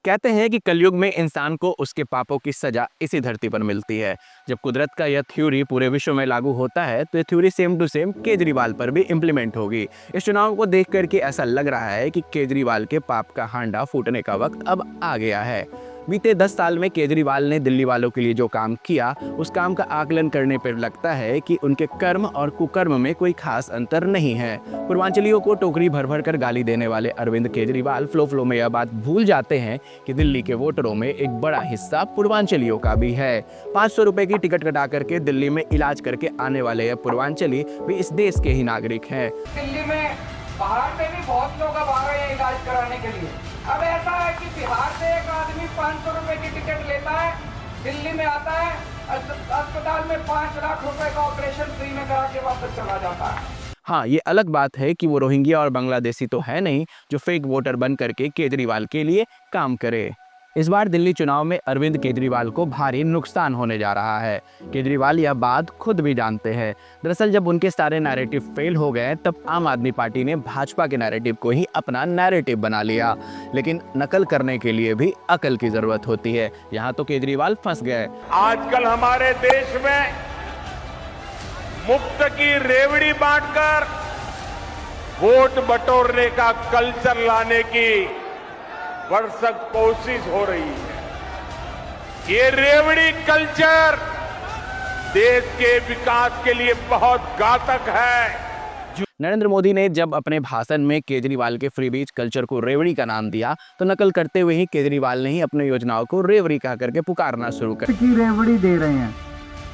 कहते हैं कि कलयुग में इंसान को उसके पापों की सजा इसी धरती पर मिलती है। जब कुदरत का यह थ्योरी पूरे विश्व में लागू होता है तो यह theory same to same Kejriwal पर भी इम्प्लीमेंट होगी। इस चुनाव को देख करके ऐसा लग रहा है कि केजरीवाल के पाप का हांडा फूटने का वक्त अब आ गया है। बीते 10 साल में केजरीवाल ने दिल्ली वालों के लिए जो काम किया, उस काम का आकलन करने पर लगता है कि उनके कर्म और कुकर्म में कोई खास अंतर नहीं है। पूर्वांचलियों को टोकरी भर भर कर गाली देने वाले अरविंद केजरीवाल फ्लो में यह बात भूल जाते हैं कि दिल्ली के वोटरों में एक बड़ा हिस्सा पूर्वांचलियों का भी है। 500 रुपए की टिकट कटा करके दिल्ली में इलाज करके आने वाले यह पूर्वांचली भी इस देश के ही नागरिक हैं। दिल्ली में बाहर से भी बहुत लोग अब आ रहे हैं इलाज कराने के लिए। अब ऐसा है कि बिहार से एक आदमी 500 रुपए की टिकट लेता है, दिल्ली में आता है, अस्पताल में 5 लाख रुपए का ऑपरेशन फ्री में करा के वापस चला जाता है। हाँ, ये अलग बात है कि वो रोहिंग्या और बांग्लादेशी तो है नहीं जो फेक वोटर बन करके केजरीवाल के लिए काम करे। इस बार दिल्ली चुनाव में अरविंद केजरीवाल को भारी नुकसान होने जा रहा है। केजरीवाल यह बात खुद भी जानते हैं। दरअसल जब उनके सारे नैरेटिव फेल हो गए तब आम आदमी पार्टी ने भाजपा के नैरेटिव को ही अपना नैरेटिव बना लिया। लेकिन नकल करने के लिए भी अकल की जरूरत होती है। यहाँ तो केजरीवाल फंस गए। आजकल हमारे देश में मुफ्त की रेवड़ी बांटकर वोट बटोरने का कल्चर लाने की भरसक कोशिश हो रही है। ये रेवड़ी कल्चर देश के विकास के लिए बहुत घातक है। नरेंद्र मोदी ने जब अपने भाषण में केजरीवाल के फ्रीबीज कल्चर को रेवड़ी का नाम दिया तो नकल करते हुए ही केजरीवाल ने ही अपनी योजनाओं को रेवड़ी कह करके पुकारना शुरू कर की रेवड़ी दे रहे हैं।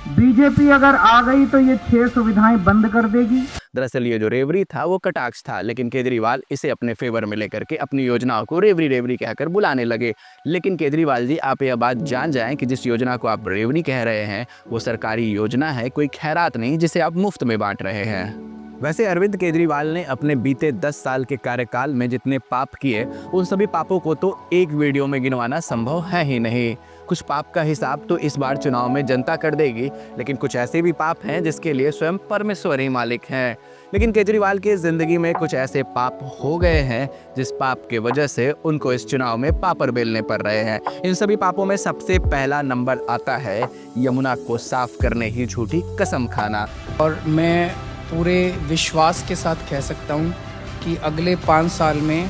बीजेपी अगर आ गई तो ये 6 सुविधाएं बंद कर देगी। दरअसल ये जो रेवड़ी था वो कटाक्ष था, लेकिन केजरीवाल इसे अपने फेवर में लेकर के अपनी योजनाओं को रेवड़ी रेवड़ी कहकर बुलाने लगे। लेकिन केजरीवाल जी, आप यह बात जान जाएं कि जिस योजना को आप रेवड़ी कह रहे हैं वो सरकारी योजना है, कोई खैरात नहीं जिसे आप मुफ्त में बांट रहे हैं। वैसे अरविंद केजरीवाल ने अपने बीते 10 साल के कार्यकाल में जितने पाप किए उन सभी पापों को तो एक वीडियो में गिनवाना संभव है ही नहीं। कुछ पाप का हिसाब तो इस बार चुनाव में जनता कर देगी, लेकिन कुछ ऐसे भी पाप हैं जिसके लिए स्वयं परमेश्वर ही मालिक हैं। लेकिन केजरीवाल की जिंदगी में कुछ ऐसे पाप हो गए हैं जिस पाप के वजह से उनको इस चुनाव में पापर बेलने पड़ रहे हैं। इन सभी पापों में सबसे पहला नंबर आता है यमुना को साफ करने ही झूठी कसम खाना। और मैं पूरे विश्वास के साथ कह सकता हूँ कि अगले 5 साल में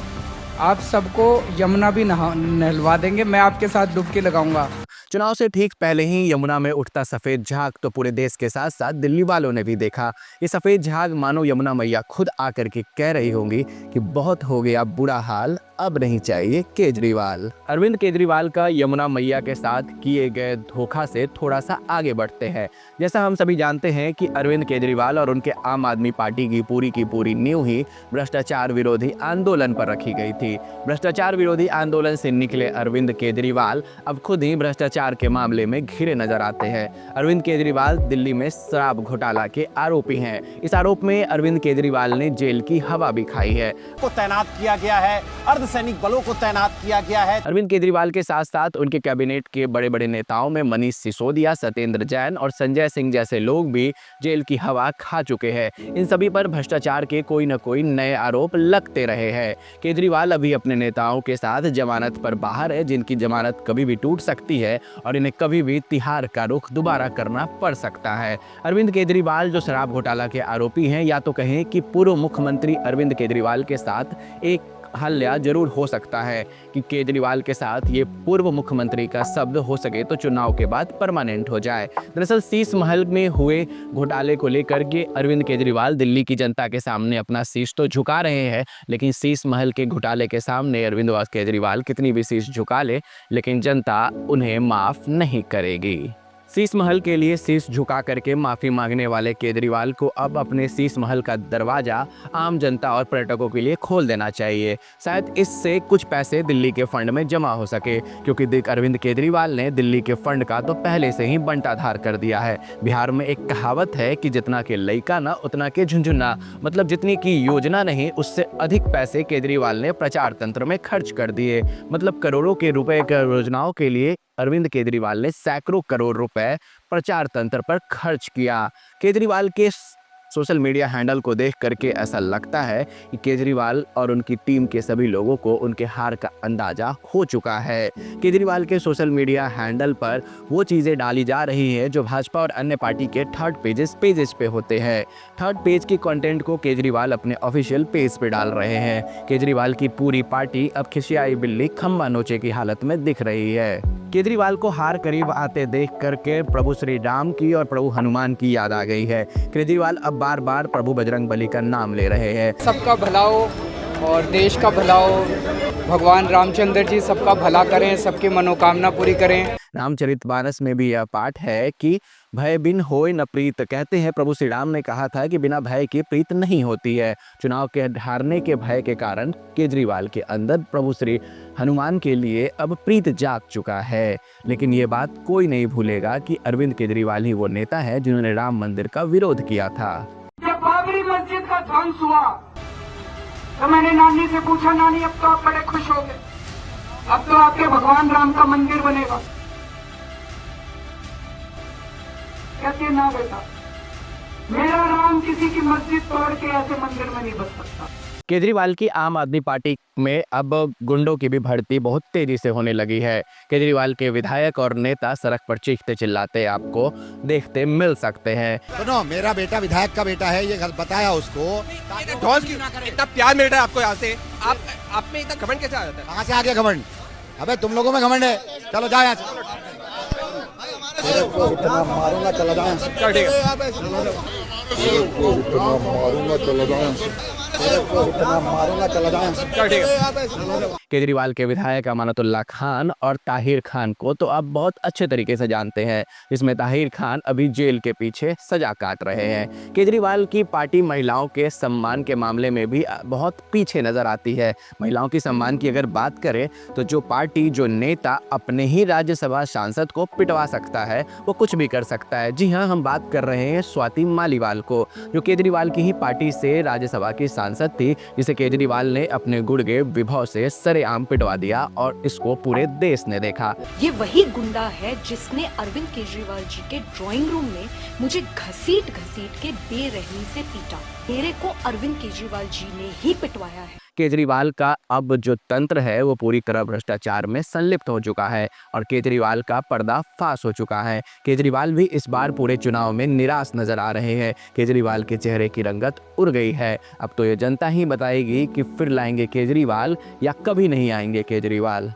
आप सबको यमुना भी नहलवा देंगे। मैं आपके साथ डुबकी लगाऊंगा। चुनाव से ठीक पहले ही यमुना में उठता सफेद झाग तो पूरे देश के साथ साथ दिल्ली वालों ने भी देखा। ये सफेद झाग मानो यमुना मैया खुद आकर के कह रही होंगी कि बहुत हो गया बुरा हाल, अब नहीं चाहिए केजरीवाल। अरविंद केजरीवाल का यमुना मैया के साथ किए गए धोखा से थोड़ा सा आगे बढ़ते हैं। जैसा हम सभी जानते हैं कि अरविंद केजरीवाल और उनके आम आदमी पार्टी की पूरी नींव ही भ्रष्टाचार विरोधी आंदोलन पर रखी गई थी। भ्रष्टाचार विरोधी आंदोलन से निकले अरविंद केजरीवाल अब खुद ही भ्रष्टाचार के मामले में घिरे नजर आते हैं। अरविंद केजरीवाल दिल्ली में शराब घोटाला के आरोपी हैं। इस आरोप में अरविंद केजरीवाल ने जेल की हवा भी खाई है। को तैनात किया गया है, अर्धसैनिक बलों को तैनात किया गया है। अरविंद केजरीवाल के साथ साथ उनके कैबिनेट के बड़े बड़े नेताओं में मनीष सिसोदिया, सत्येंद्र जैन और संजय सिंह जैसे लोग भी जेल की हवा खा चुके हैं। इन सभी पर भ्रष्टाचार के कोई न कोई नए आरोप लगते रहे हैं। केजरीवाल अभी अपने नेताओं के साथ जमानत पर बाहर है, जिनकी जमानत कभी भी टूट सकती है और इन्हें कभी भी तिहाड़ का रुख दोबारा करना पड़ सकता है। अरविंद केजरीवाल जो शराब घोटाला के आरोपी हैं, या तो कहें कि पूर्व मुख्यमंत्री अरविंद केजरीवाल के साथ एक हल्ला जरूर हो सकता है कि केजरीवाल के साथ ये पूर्व मुख्यमंत्री का शब्द हो सके तो चुनाव के बाद परमानेंट हो जाए। दरअसल शीश महल में हुए घोटाले को लेकर के अरविंद केजरीवाल दिल्ली की जनता के सामने अपना शीश तो झुका रहे हैं, लेकिन शीश महल के घोटाले के सामने अरविंद केजरीवाल कितनी भी शीश झुका ले, लेकिन जनता उन्हें माफ नहीं करेगी। शीश महल के लिए शीश झुका करके माफी मांगने वाले केजरीवाल को अब अपने शीश महल का दरवाजा आम जनता और पर्यटकों के लिए खोल देना चाहिए। शायद इससे कुछ पैसे दिल्ली के फंड में जमा हो सके, क्योंकि अरविंद केजरीवाल ने दिल्ली के फंड का तो पहले से ही बंटाधार कर दिया है। बिहार में एक कहावत है कि जितना के लइका ना उतना के झुंझुना, मतलब जितनी की योजना नहीं उससे अधिक पैसे केजरीवाल ने प्रचार तंत्र में खर्च कर दिए। मतलब करोड़ों के रुपए की योजनाओं के लिए अरविंद केजरीवाल ने सैकड़ों करोड़ रुपए प्रचार तंत्र पर खर्च किया। केजरीवाल के सोशल मीडिया हैंडल को देख करके ऐसा लगता है कि केजरीवाल और उनकी टीम के सभी लोगों को उनके हार का अंदाजा हो चुका है। केजरीवाल के सोशल मीडिया हैंडल पर वो चीज़ें डाली जा रही है जो भाजपा और अन्य पार्टी के थर्ड पेजेस पे होते हैं। थर्ड पेज की कंटेंट को केजरीवाल अपने ऑफिशियल पेज पे डाल रहे हैं। केजरीवाल की पूरी पार्टी अब खिसियाई बिल्ली खम्बा नोचे की हालत में दिख रही है। केजरीवाल को हार करीब आते देख करके प्रभु श्री राम की और प्रभु हनुमान की याद आ गई है। केजरीवाल अब बार बार प्रभु बजरंगबली का नाम ले रहे हैं। सबका भला हो और देश का भला हो। भगवान रामचंद्र जी सबका भला करें, सबकी मनोकामना पूरी करें। रामचरितमानस में भी यह पाठ है कि भय बिन होय न प्रीत। कहते हैं प्रभु श्री राम ने कहा था कि बिना भय की प्रीत नहीं होती है। चुनाव के हारने के भय के कारण केजरीवाल के अंदर प्रभु श्री हनुमान के लिए अब प्रीत जाग चुका है। लेकिन ये बात कोई नहीं भूलेगा कि अरविंद केजरीवाल ही वो नेता है जिन्होंने राम मंदिर का विरोध किया था। जब बाबरी मस्जिद का ध्वंस हुआ तो मैंने नानी से पूछा, नानी अब तो आप बड़े खुश हो गए, अब तो आपके भगवान राम का मंदिर बनेगा। कहती है ना बेटा, मेरा राम किसी की मस्जिद तोड़ के ऐसे मंदिर में नहीं बस सकता। केजरीवाल की आम आदमी पार्टी में अब गुंडों की भी भर्ती बहुत तेजी से होने लगी है। केजरीवाल के विधायक और नेता सड़क पर चीखते चिल्लाते आपको देखते मिल सकते हैं। सुनो, मेरा बेटा विधायक का बेटा है, ये बताया उसको। इतना प्यार मिल रहा है आपको यहाँ से, आप में इतना घमंड कैसे आ जाता है? कहाँ से आ गया घमंड? अबे तुम लोगों में घमंड है। चलो जाओ यहाँ से। इतना मारूंगा, चला जाओ यहाँ से। चलो ठीक है। केजरीवाल के विधायक अमानतुल्लाह खान और ताहिर खान को तो आप बहुत अच्छे तरीके से जानते हैं, जिसमें ताहिर खान अभी जेल के पीछे सजा काट रहे हैं। केजरीवाल की पार्टी महिलाओं के सम्मान के मामले में भी बहुत पीछे नजर आती है। महिलाओं की सम्मान की अगर बात करें तो जो पार्टी, जो नेता अपने ही राज्यसभा सांसद को पिटवा सकता है वो कुछ भी कर सकता है। जी हाँ, हम बात कर रहे हैं स्वाति मालीवाल को, जो केजरीवाल की ही पार्टी से राज्यसभा की सांसद थी, जिसे केजरीवाल ने अपने गुर्गे विभव से सरेआम पिटवा दिया और इसको पूरे देश ने देखा। ये वही गुंडा है जिसने अरविंद केजरीवाल जी के ड्राइंग रूम में मुझे घसीट के बेरहमी से पीटा। मेरे को अरविंद केजरीवाल जी ने ही पिटवाया है। केजरीवाल का अब जो तंत्र है वो पूरी तरह भ्रष्टाचार में संलिप्त हो चुका है और केजरीवाल का पर्दा फाश हो चुका है। केजरीवाल भी इस बार पूरे चुनाव में निराश नजर आ रहे हैं। केजरीवाल के चेहरे की रंगत उड़ गई है। अब तो ये जनता ही बताएगी कि फिर लाएंगे केजरीवाल या कभी नहीं आएंगे केजरीवाल।